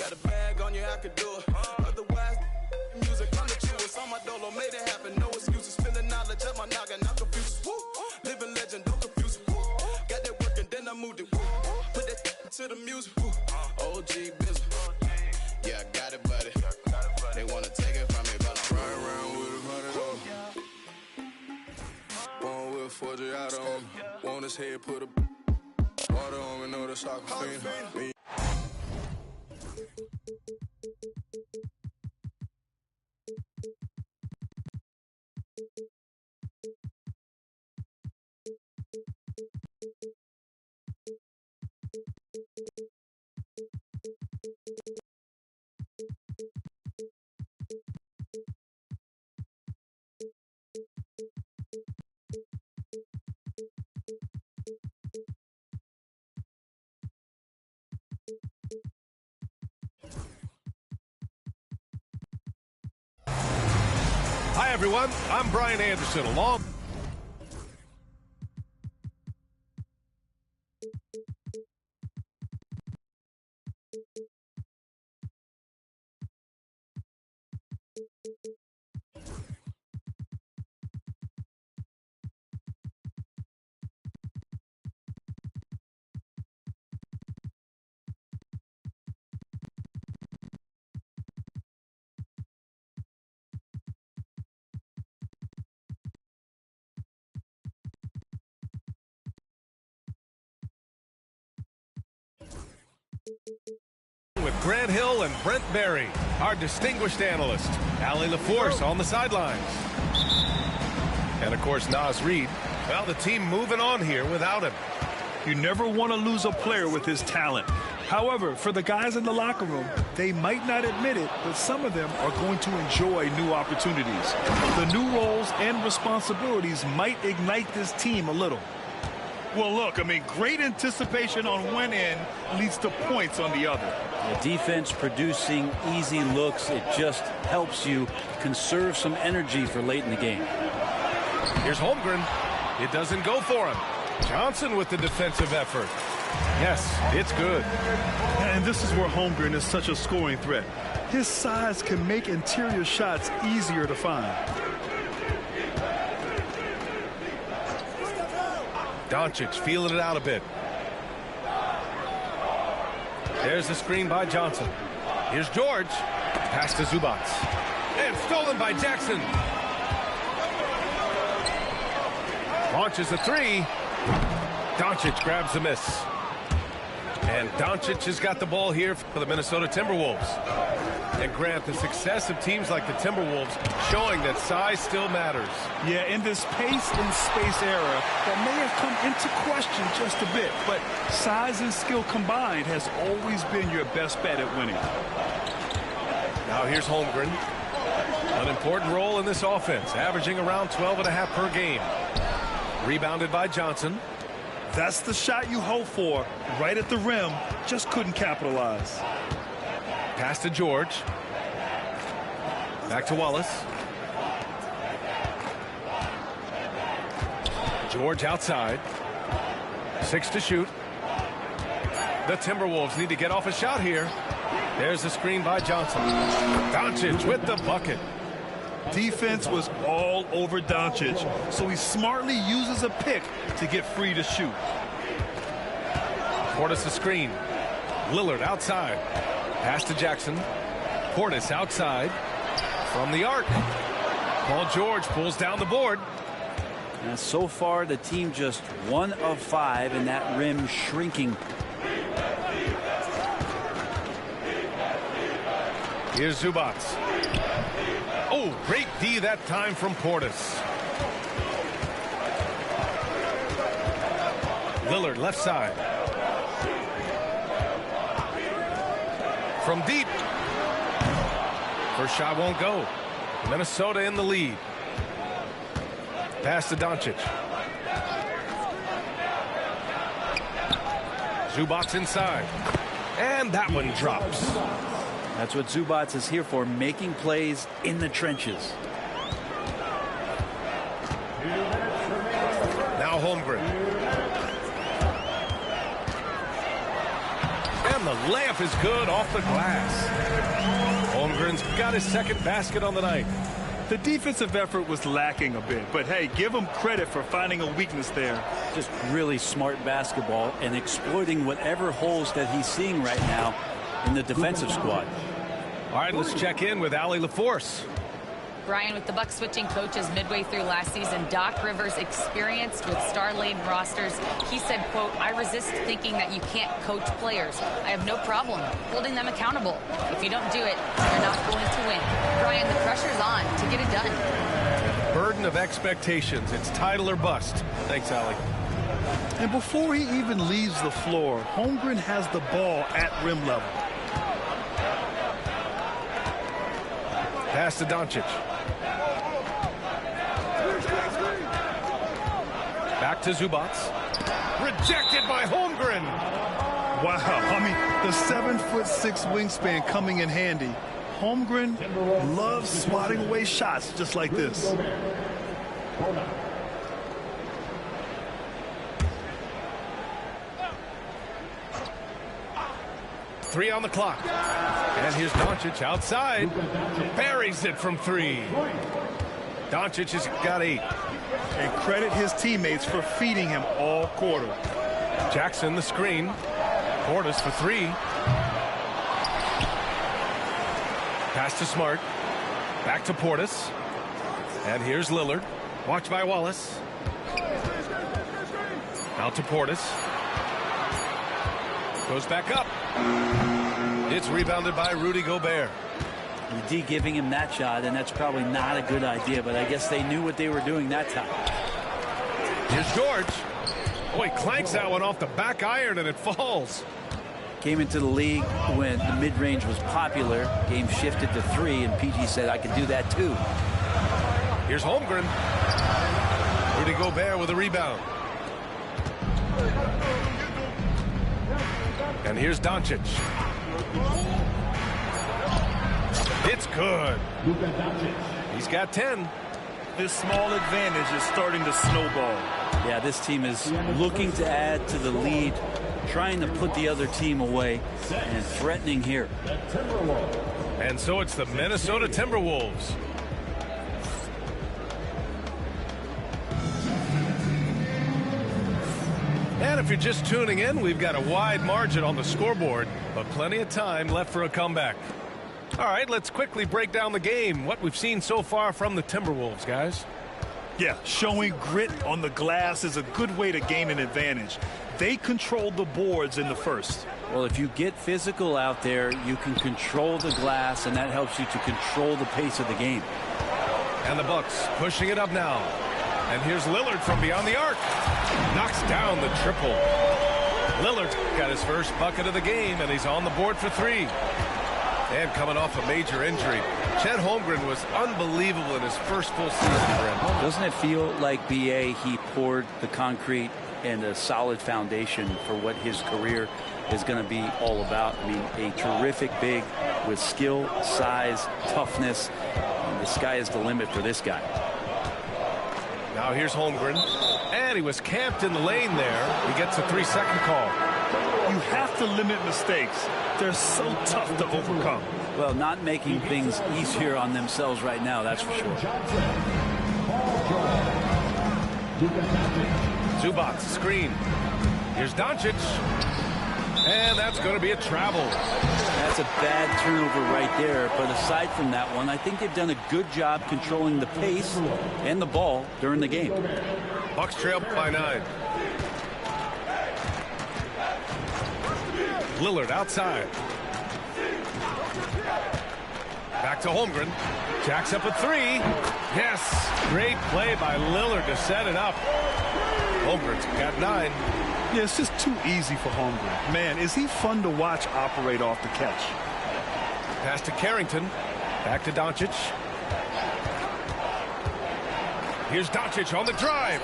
Got a bag on you, I could do it. Otherwise, music on the truest. On my dolo, made it happen. No excuses. Feeling knowledge up my noggin, not confused. Woo. Living legend, don't confuse it. Woo. Got that work and then I moved it. Woo. Put that to the music. Woo. OG business. Yeah, I got it, buddy. They wanna take it from me, but I'm riding around with a 100 on. Born with 40 out on me. Want his head, put a water on me, know the soccer fiend. Hi, everyone. I'm Brian Anderson, along. With Grant Hill and Brent Berry, our distinguished analyst, Allie LaForce on the sidelines. And, of course, Nas Reed. Well, the team moving on here without him. You never want to lose a player with his talent. However, for the guys in the locker room, they might not admit it, but some of them are going to enjoy new opportunities. The new roles and responsibilities might ignite this team a little. Well, look, I mean, great anticipation on one end leads to points on the other. The defense producing easy looks. It just helps you conserve some energy for late in the game. Here's Holmgren. It doesn't go for him. Johnson with the defensive effort. Yes, it's good. And this is where Holmgren is such a scoring threat. His size can make interior shots easier to find. Doncic feeling it out a bit. There's the screen by Johnson. Here's George. Pass to Zubac. And stolen by Jackson. Launches a three. Doncic grabs the miss. And Doncic has got the ball here for the Minnesota Timberwolves. And Grant, the success of teams like the Timberwolves showing that size still matters. Yeah, in this pace and space era, that may have come into question just a bit, but size and skill combined has always been your best bet at winning. Now here's Holmgren. An important role in this offense, averaging around 12.5 per game. Rebounded by Johnson. That's the shot you hope for, right at the rim, just couldn't capitalize. Pass to George. Back to Wallace. George outside. 6 to shoot. The Timberwolves need to get off a shot here. There's the screen by Johnson. Doncic with the bucket. Defense was all over Doncic, so he smartly uses a pick to get free to shoot. Portis the screen. Lillard outside. Pass to Jackson. Portis outside. From the arc. Paul George pulls down the board. And so far, the team just 1 of 5 in that rim shrinking. Here's Zubac. Oh, great D that time from Portis. Lillard left side. From deep. First shot won't go. Minnesota in the lead. Pass to Doncic. Zubac inside. And that one drops. That's what Zubac is here for, making plays in the trenches. Now Holmgren. And And the layup is good off the glass. Holmgren's got his second basket on the night. The defensive effort was lacking a bit, but hey, give him credit for finding a weakness there. Just really smart basketball and exploiting whatever holes that he's seeing right now in the defensive squad. All right, let's check in with Allie LaForce. Brian, with the Bucks switching coaches midway through last season, Doc Rivers' experience with star-laden rosters, he said, quote, "I resist thinking that you can't coach players. I have no problem holding them accountable. If you don't do it, you're not going to win." Brian, the pressure's on to get it done. Burden of expectations. It's title or bust. Thanks, Allie. And before he even leaves the floor, Holmgren has the ball at rim level. Pass to Doncic. Back to Zubac. Rejected by Holmgren. Wow, I mean, the 7'6" wingspan coming in handy. Holmgren loves swatting away shots just like this. Three on the clock. And here's Doncic outside. Buries it from three. Doncic has got 8. And credit his teammates for feeding him all quarter. Jackson the screen. Portis for 3. Pass to Smart. Back to Portis. And here's Lillard. Watched by Wallace. Out to Portis. Goes back up. It's rebounded by Rudy Gobert. The D giving him that shot, and that's probably not a good idea, but I guess they knew what they were doing that time. Here's George. Oh, he clanks that one off the back iron, and it falls. Came into the league when the mid-range was popular. Game shifted to 3, and PG said, "I can do that too." Here's Holmgren. Rudy Gobert with a rebound. And here's Doncic. It's good. He's got 10. This small advantage is starting to snowball. Yeah, this team is looking to add to the lead, trying to put the other team away, and threatening here. And so it's the Minnesota Timberwolves. And if you're just tuning in, we've got a wide margin on the scoreboard, but plenty of time left for a comeback. All right, let's quickly break down the game, what we've seen so far from the Timberwolves, guys. Yeah, showing grit on the glass is a good way to gain an advantage. They controlled the boards in the first. Well, if you get physical out there, you can control the glass, and that helps you to control the pace of the game. And the Bucks pushing it up now. And here's Lillard from beyond the arc. Knocks down the triple. Lillard got his first bucket of the game, and he's on the board for 3. And coming off a major injury, Chet Holmgren was unbelievable in his first full season for him. Doesn't it feel like, B.A., he poured the concrete and a solid foundation for what his career is going to be all about? I mean, a terrific big with skill, size, toughness. And the sky is the limit for this guy. Now here's Holmgren. And he was camped in the lane there. He gets a 3-second call. You have to limit mistakes. They're so tough to overcome. Well, not making things easier on themselves right now, that's for sure. Zubac, screen. Here's Doncic. And that's going to be a travel. That's a bad turnover right there. But aside from that one, I think they've done a good job controlling the pace and the ball during the game. Bucks trail by 9. Lillard outside. Back to Holmgren. Jacks up a 3. Yes. Great play by Lillard to set it up. Holmgren's got 9. Yeah, it's just too easy for Holmgren. Man, is he fun to watch operate off the catch. Pass to Carrington. Back to Doncic. Here's Doncic on the drive.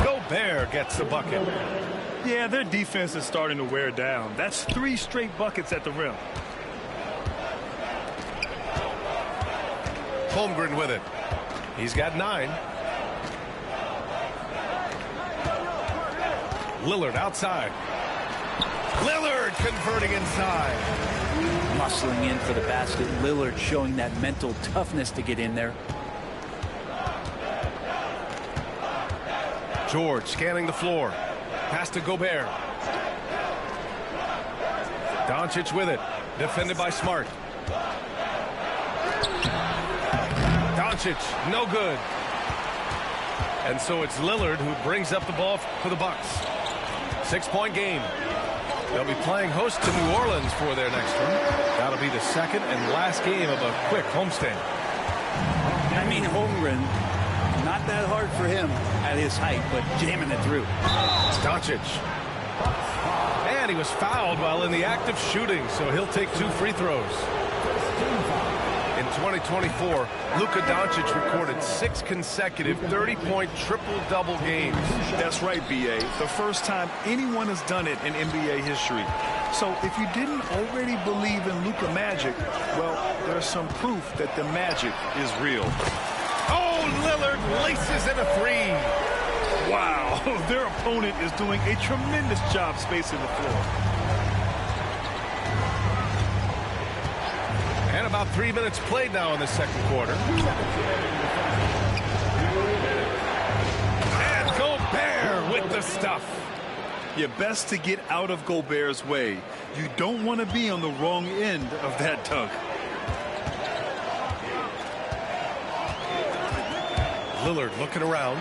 Gobert gets the bucket. Yeah, their defense is starting to wear down. That's 3 straight buckets at the rim. Holmgren with it. He's got 9. Lillard outside. Lillard converting inside. Muscling in for the basket. Lillard showing that mental toughness to get in there. George scanning the floor. Pass to Gobert. Doncic with it. Defended by Smart. Doncic, no good. And so it's Lillard who brings up the ball for the Bucks. 6-point game. They'll be playing host to New Orleans for their next one. That'll be the second and last game of a quick homestand. I mean, Holmgren, not that hard for him at his height, but jamming it through. Doncic. And he was fouled while in the act of shooting, so he'll take 2 free throws. In 2024, Luka Doncic recorded 6 consecutive 30-point triple-double games. That's right, B.A. The first time anyone has done it in NBA history. So if you didn't already believe in Luka Magic, well, there's some proof that the magic is real. Oh, Lillard laces in a 3. Wow, their opponent is doing a tremendous job spacing the floor. And about 3 minutes played now in the second quarter. And Gobert with the stuff. You're best to get out of Gobert's way. You don't want to be on the wrong end of that dunk. Lillard looking around.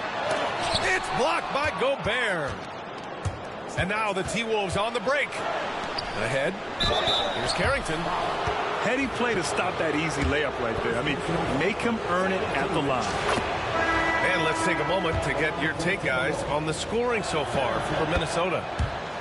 It's blocked by Gobert. And now the T-Wolves on the break. Ahead. Here's Carrington. Heady play to stop that easy layup right there. I mean, make him earn it at the line. And let's take a moment to get your take, guys, on the scoring so far for Minnesota.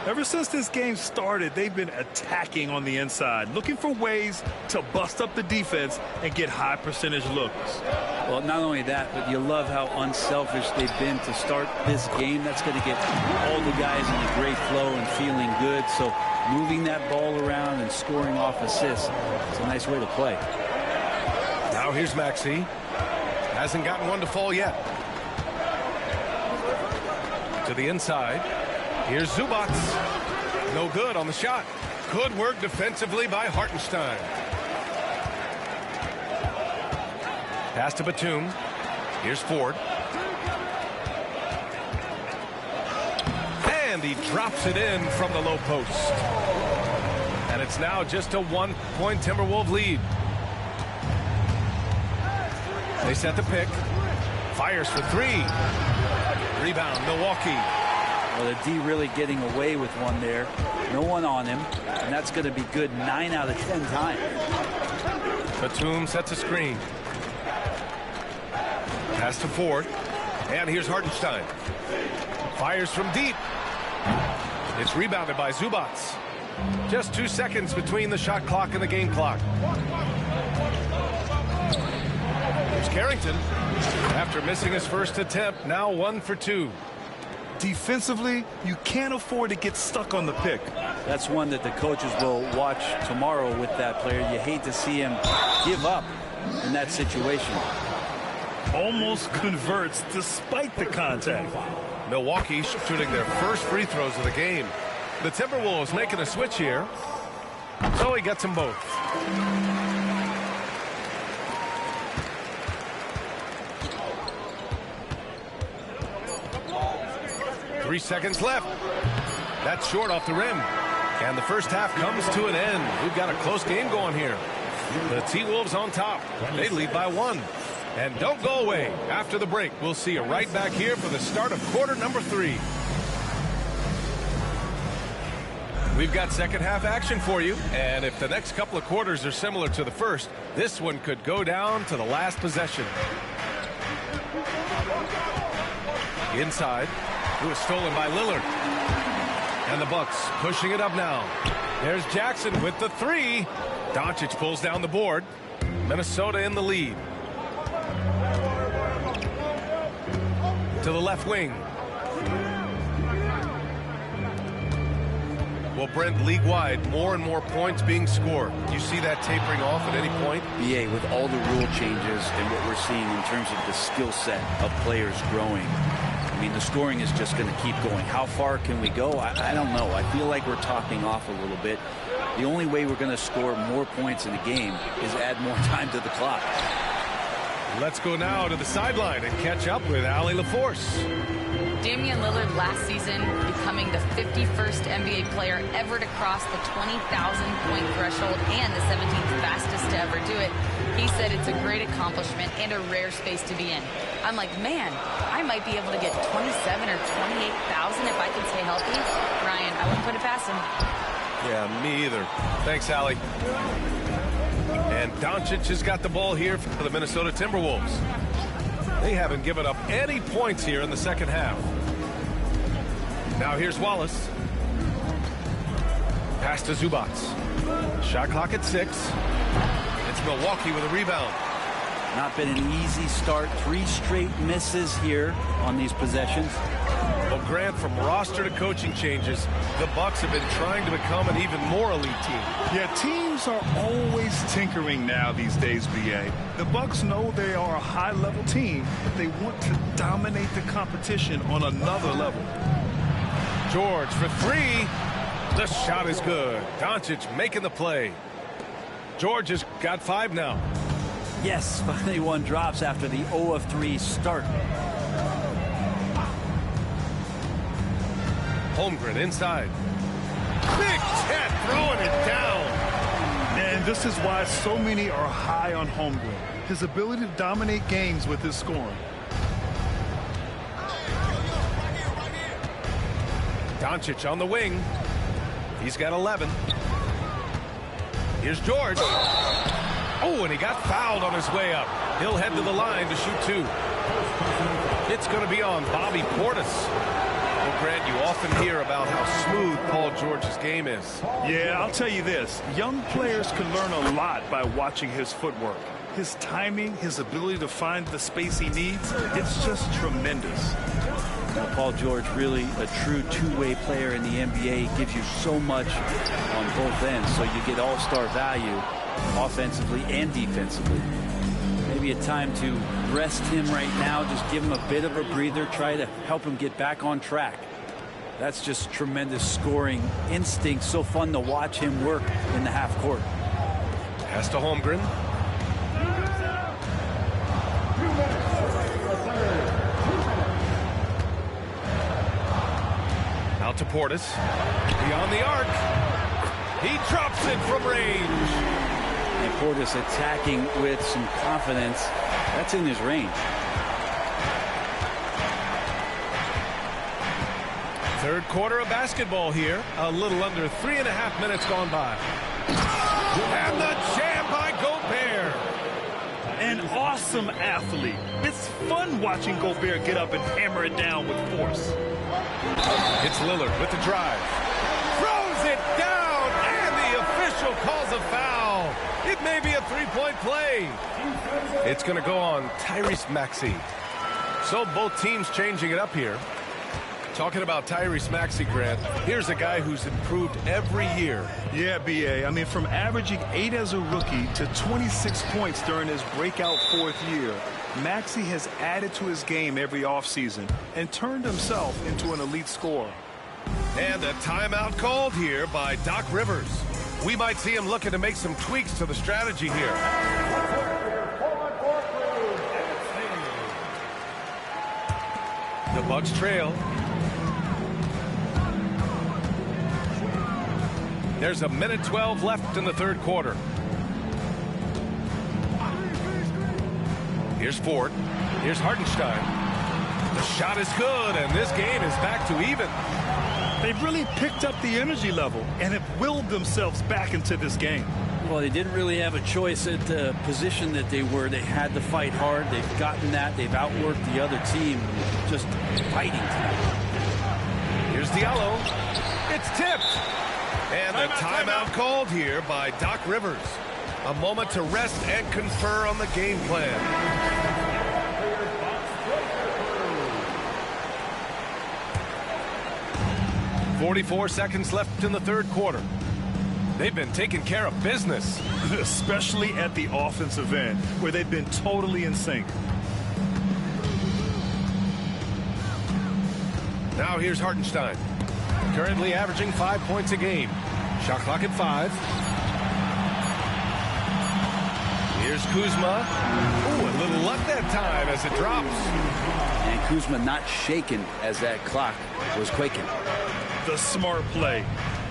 Ever since this game started, they've been attacking on the inside, looking for ways to bust up the defense and get high percentage looks. Well, not only that, but you love how unselfish they've been to start this game. That's going to get all the guys in a great flow and feeling good. So moving that ball around and scoring off assists, it's a nice way to play. Now here's Maxey. Hasn't gotten one to fall yet. To the inside. Here's Zubac. No good on the shot. Good work defensively by Hartenstein. Pass to Batum. Here's Ford. And he drops it in from the low post. And it's now just a 1-point Timberwolves lead. They set the pick. Fires for 3. Rebound, Milwaukee. Well, the D really getting away with one there. No one on him. And that's going to be good 9 out of 10 times. Batum sets a screen. Pass to Ford. And here's Hartenstein. Fires from deep. It's rebounded by Zubac. Just 2 seconds between the shot clock and the game clock. Here's Carrington. After missing his first attempt, now 1 for 2. Defensively, you can't afford to get stuck on the pick. That's one that the coaches will watch tomorrow with that player. You hate to see him give up in that situation. Almost converts despite the contact. Milwaukee shooting their first free throws of the game. The Timberwolves making a switch here. So he gets them both. 3 seconds left. That's short off the rim. And the first half comes to an end. We've got a close game going here. The T-Wolves on top. They lead by 1. And don't go away. After the break, we'll see you right back here for the start of quarter number 3. We've got second half action for you. And if the next couple of quarters are similar to the first, this one could go down to the last possession. Inside. It was stolen by Lillard. And the Bucks pushing it up now. There's Jackson with the 3. Doncic pulls down the board. Minnesota in the lead. To the left wing. Well, Brent, league-wide, more and more points being scored. Do you see that tapering off at any point? BA, with all the rule changes and what we're seeing in terms of the skill set of players growing, I mean, the scoring is just going to keep going. How far can we go? I don't know. I feel like we're topping off a little bit. The only way we're going to score more points in the game is add more time to the clock. Let's go now to the sideline and catch up with Allie LaForce. Damian Lillard last season becoming the 51st NBA player ever to cross the 20,000-point threshold and the 17th fastest to ever do it. He said it's a great accomplishment and a rare space to be in. I'm like, man, I might be able to get 27 or 28,000 if I can stay healthy. Ryan, I wouldn't put it past him. Yeah, me either. Thanks, Allie. And Doncic has got the ball here for the Minnesota Timberwolves. They haven't given up any points here in the second half. Now here's Wallace. Pass to Zubac. Shot clock at 6. It's Milwaukee with a rebound. Not been an easy start. 3 straight misses here on these possessions. Well, Grant, from roster to coaching changes, the Bucks have been trying to become an even more elite team. Yeah, teams are always tinkering now these days, BA. The Bucks know they are a high-level team, but they want to dominate the competition on another level. George for 3. The shot is good. Doncic making the play. George has got 5 now. Yes, finally one drops after the 0 of 3 start. Holmgren inside. Big Ted throwing it down. And this is why so many are high on Holmgren. His ability to dominate games with his scoring. Doncic on the wing. He's got 11. Here's George. Oh, and he got fouled on his way up. He'll head to the line to shoot 2. It's going to be on Bobby Portis. Well, Grant, you often hear about how smooth Paul George's game is. Yeah, I'll tell you this. Young players can learn a lot by watching his footwork. His timing, his ability to find the space he needs, it's just tremendous. Well, Paul George, really a true two-way player in the NBA. He gives you so much on both ends, so you get all-star value offensively and defensively. Maybe a time to rest him right now, just give him a bit of a breather, try to help him get back on track. That's just tremendous scoring instinct. So fun to watch him work in the half court. Pass to Holmgren. Out to Portis. Beyond the arc. He drops it from range. And Portis attacking with some confidence. That's in his range. Third quarter of basketball here. A little under 3.5 minutes gone by. And the jam by Gobert. An awesome athlete. It's fun watching Gobert get up and hammer it down with force. It's Lillard with the drive. Throws it down, and the official calls a foul. It may be a 3-point play. It's going to go on Tyrese Maxey. So both teams changing it up here. Talking about Tyrese Maxey, Grant, here's a guy who's improved every year. Yeah, BA. I mean, from averaging 8 as a rookie to 26 points during his breakout 4th year, Maxey has added to his game every offseason and turned himself into an elite scorer. And a timeout called here by Doc Rivers. We might see him looking to make some tweaks to the strategy here. The Bucks trail. There's a minute 12 left in the third quarter. Here's Ford. Here's Hartenstein. The shot is good, and this game is back to even. They've really picked up the energy level and have willed themselves back into this game. Well, they didn't really have a choice at the position that they were. They had to fight hard. They've gotten that. They've outworked the other team. Just fighting tonight. Here's Diallo. It's tipped. And a timeout called here by Doc Rivers. A moment to rest and confer on the game plan. 44 seconds left in the third quarter. They've been taking care of business. Especially at the offensive end, where they've been totally in sync. Now here's Hartenstein. Currently averaging 5 points a game. Shot clock at 5. Here's Kuzma. Ooh, a little luck that time as it drops. And Kuzma not shaken as that clock was quaking. The smart play.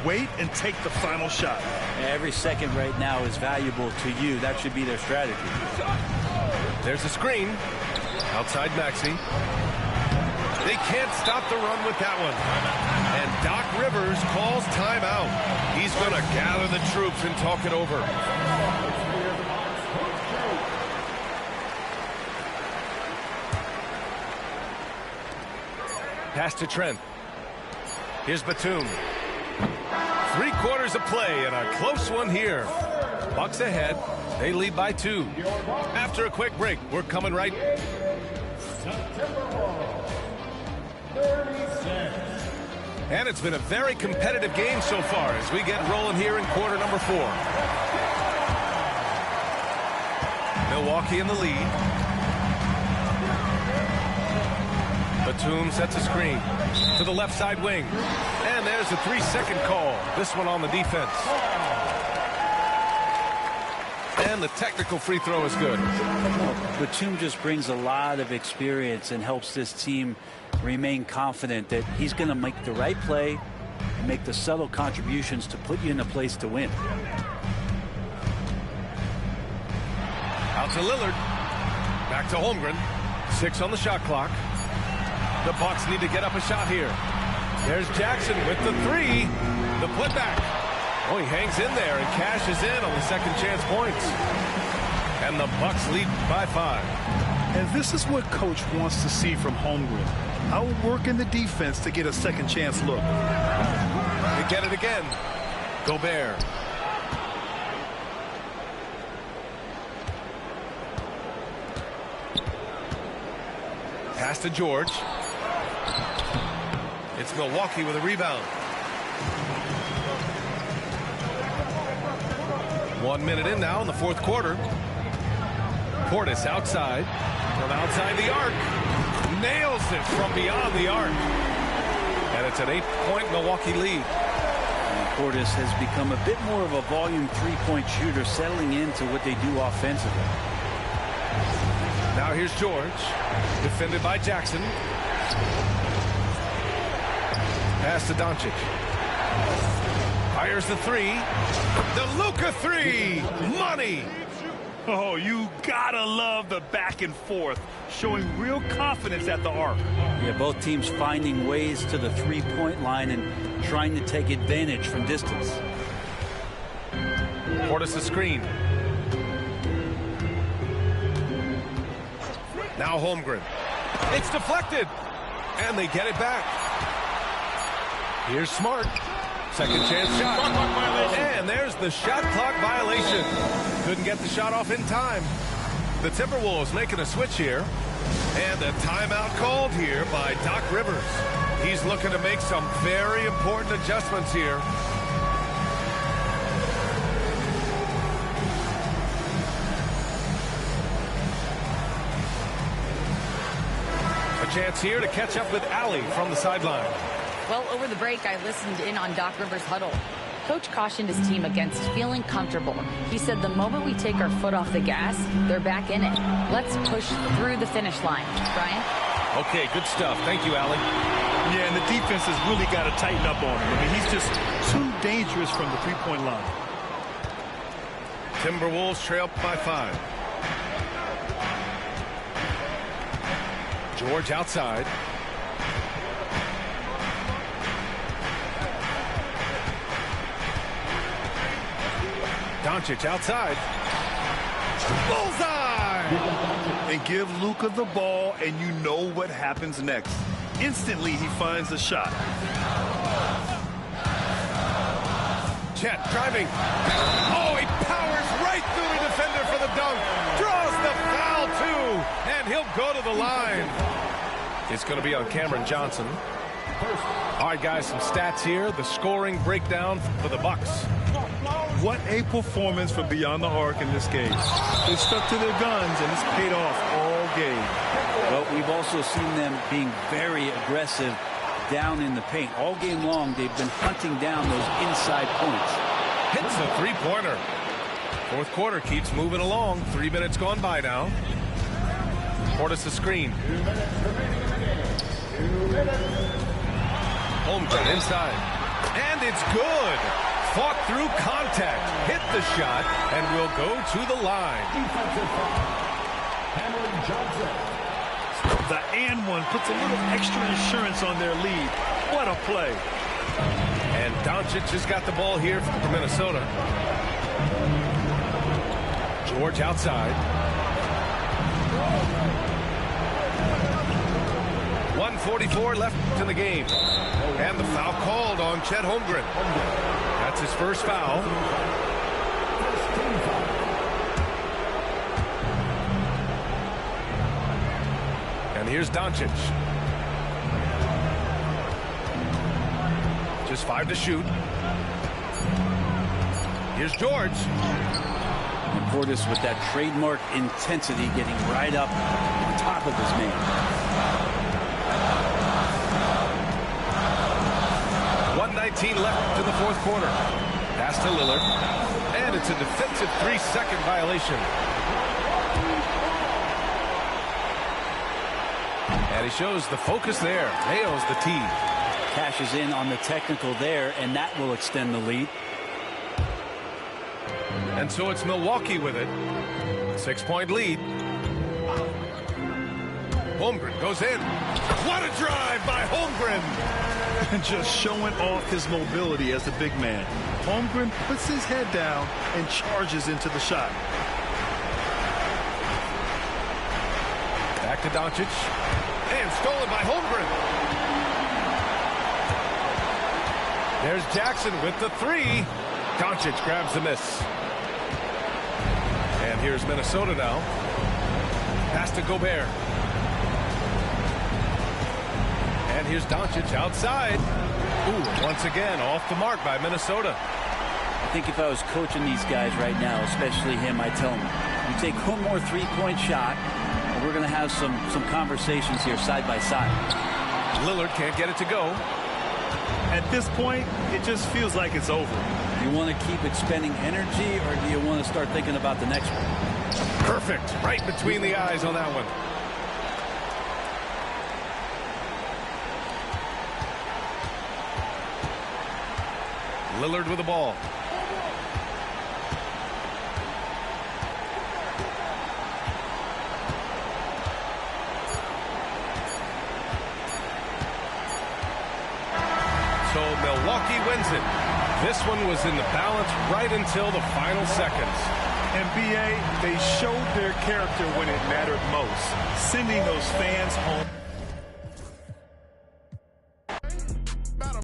Wait and take the final shot. Every second right now is valuable to you. That should be their strategy. There's a screen. Outside Maxey. They can't stop the run with that one. And Doc Rivers calls timeout. He's going to gather the troops and talk it over. Pass to Trent. Here's Batum. 3 quarters of play and a close one here. Bucks ahead. They lead by 2. After a quick break, we're coming right. And it's been a very competitive game so far as we get rolling here in quarter number 4. Milwaukee in the lead. Batum sets a screen to the left side wing. And there's a 3-second call. This one on the defense. And the technical free throw is good. Batum just brings a lot of experience and helps this team remain confident that he's going to make the right play and make the subtle contributions to put you in a place to win. Out to Lillard. Back to Holmgren. 6 on the shot clock. The Bucks need to get up a shot here. There's Jackson with the 3. The putback. Oh, he hangs in there and cashes in on the second chance points. And the Bucks lead by 5. And this is what coach wants to see from Holmgren. Outworking the defense to get a second chance look. They get it again. Gobert. Pass to George. It's Milwaukee with a rebound. 1 minute in now in the fourth quarter. Portis outside. From outside the arc. Nails it from beyond the arc. And it's an 8-point Milwaukee lead. And Portis has become a bit more of a volume 3-point shooter, settling into what they do offensively. Now here's George. Defended by Jackson. Pass to Doncic. Fires the 3. The Luka 3. Money. Oh, you gotta love the back and forth, showing real confidence at the arc. Yeah, both teams finding ways to the 3-point line and trying to take advantage from distance. Portis a screen. Now Holmgren. It's deflected. And they get it back. Here's Smart. Second chance shot. And there's the shot clock violation. Couldn't get the shot off in time. The Timberwolves making a switch here. And a timeout called here by Doc Rivers. He's looking to make some very important adjustments here. A chance here to catch up with Allie from the sideline. Well, over the break, I listened in on Doc Rivers' huddle. Coach cautioned his team against feeling comfortable. He said the moment we take our foot off the gas, they're back in it. Let's push through the finish line. Brian? Okay, good stuff. Thank you, Allie. Yeah, and the defense has really got to tighten up on him. I mean, he's just too dangerous from the 3-point line. Timberwolves trail by 5. George outside. Doncic outside. Bullseye! And give Luka the ball, and you know what happens next. Instantly, he finds a shot. Chet driving. Oh, he powers right through the defender for the dunk. Draws the foul, too. And he'll go to the line. It's going to be on Cameron Johnson. All right, guys, some stats here. The scoring breakdown for the Bucks. What a performance from beyond the arc in this game. They stuck to their guns, and it's paid off all game. Well, we've also seen them being very aggressive down in the paint. All game long, they've been hunting down those inside points. Hits a three-pointer. Fourth quarter keeps moving along. 3 minutes gone by now. Portis a screen. Holmgren inside. And it's good. Fought through contact. Hit the shot and will go to the line. The and one puts a little extra insurance on their lead. What a play. And Doncic has got the ball here for Minnesota. George outside. 1:44 left in the game. And the foul called on Chet Holmgren. That's his first foul. And here's Doncic. Just 5 to shoot. Here's George. And Portis with that trademark intensity, getting right up on top of his man. 1:19 left in the fourth quarter. Pass to Lillard. And it's a defensive 3-second violation. And he shows the focus there. Nails the tee. Cashes in on the technical there, and that will extend the lead. And so it's Milwaukee with it. 6-point lead. Holmgren goes in. What a drive by Holmgren. Just showing off his mobility as a big man. Holmgren puts his head down and charges into the shot. Back to Doncic. And stolen by Holmgren. There's Jackson with the three. Doncic grabs the miss. And here's Minnesota now. Pass to Gobert. And here's Doncic outside. Ooh, once again, off the mark by Minnesota. I think if I was coaching these guys right now, especially him, I'd tell him, you take one more three-point shot, and we're going to have some conversations here side by side. Lillard can't get it to go. At this point, it just feels like it's over. Do you want to keep expending energy, or do you want to start thinking about the next one? Perfect. Right between the eyes on that one. Lillard with the ball. So Milwaukee wins it. This one was in the balance right until the final seconds. And BA, they showed their character when it mattered most, sending those fans home.